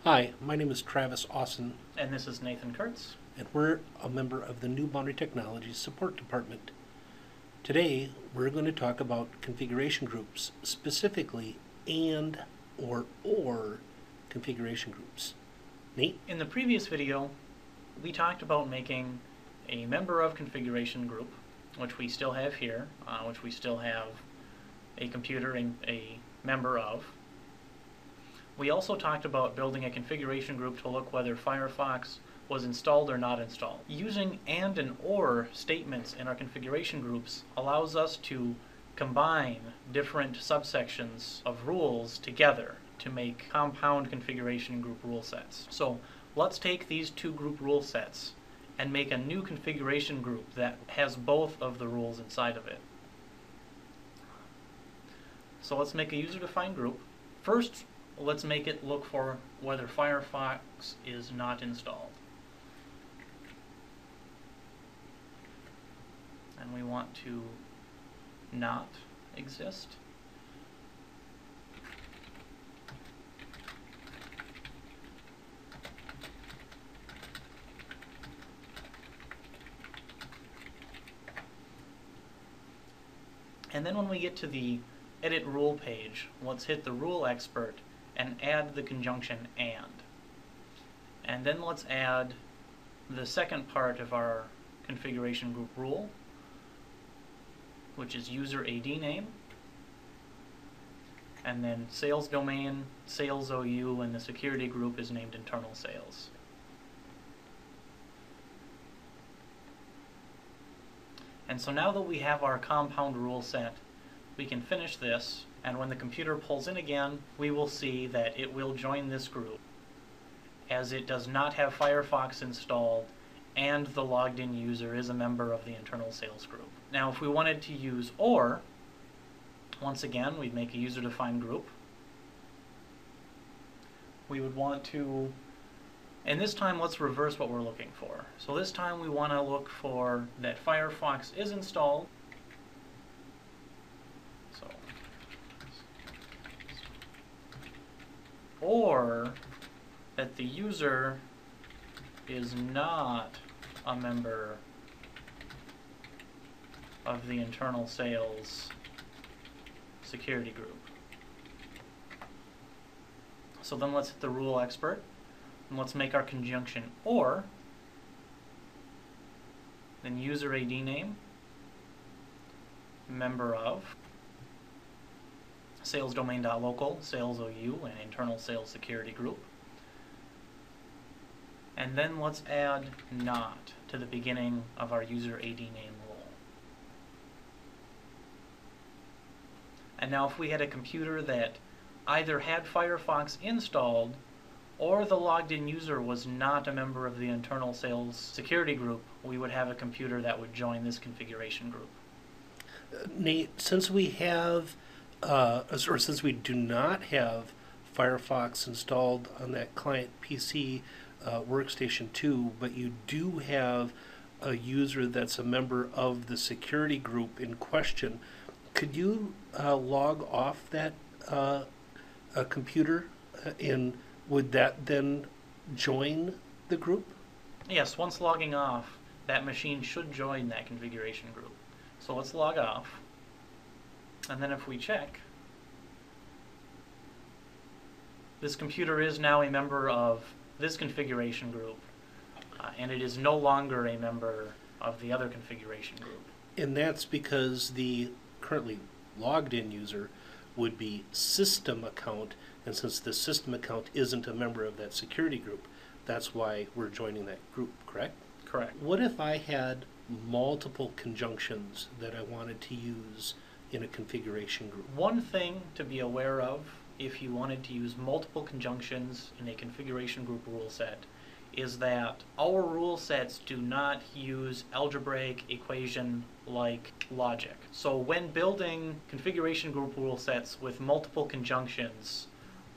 Hi, my name is Travis Austin, And this is Nathan Kurtz. and we're a member of the New Boundary Technologies Support Department. Today, we're going to talk about configuration groups, specifically and/or configuration groups. Nate? In the previous video, we talked about making a member of configuration group, which we still have here, which we still have a computer a member of. We also talked about building a configuration group to look whether Firefox was installed or not installed. Using and or statements in our configuration groups allows us to combine different subsections of rules together to make compound configuration group rule sets. So let's take these two group rule sets and make a new configuration group that has both of the rules inside of it. So let's make a user-defined group. First, let's make it look for whether Firefox is not installed. And we want to not exist. And then when we get to the edit rule page, let's hit the rule expert and add the conjunction and. And then let's add the second part of our configuration group rule, which is user AD name, and then sales domain, sales OU, and the security group is named internal sales. And so now that we have our compound rule set, we can finish this, and when the computer pulls in again, we will see that it will join this group, as it does not have Firefox installed and the logged in user is a member of the internal sales group. Now if we wanted to use OR, once again we'd make a user-defined group. We would want to, and this time let's reverse what we're looking for. So this time we want to look for that Firefox is installed. So, or that the user is not a member of the internal sales security group. So then let's hit the rule expert and let's make our conjunction or, then user AD name, member of, sales domain.local, sales OU, and internal sales security group. And then let's add not to the beginning of our user AD name rule. And now if we had a computer that either had Firefox installed or the logged in user was not a member of the internal sales security group, we would have a computer that would join this configuration group. Nate, since we have, or since we do not have Firefox installed on that client PC workstation 2, but you do have a user that's a member of the security group in question, could you log off that computer, and would that then join the group? Yes, once logging off, that machine should join that configuration group. So let's log off, and then if we check, this computer is now a member of this configuration group, and it is no longer a member of the other configuration group. And that's because the currently logged in user would be system account, and since the system account isn't a member of that security group, that's why we're joining that group, correct? Correct. What if I had multiple conjunctions that I wanted to use in a configuration group? One thing to be aware of if you wanted to use multiple conjunctions in a configuration group rule set is that our rule sets do not use algebraic equation-like logic. So when building configuration group rule sets with multiple conjunctions,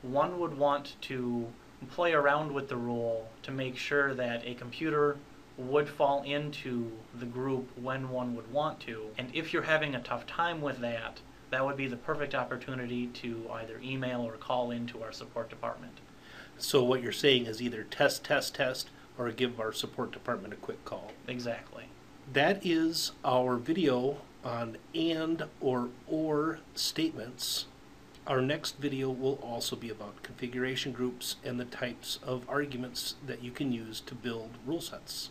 one would want to play around with the rule to make sure that a computer would fall into the group when one would want to. And if you're having a tough time with that, that would be the perfect opportunity to either email or call into our support department. So what you're saying is either test, test, test, or give our support department a quick call. Exactly. That is our video on and or statements. Our next video will also be about configuration groups and the types of arguments that you can use to build rule sets.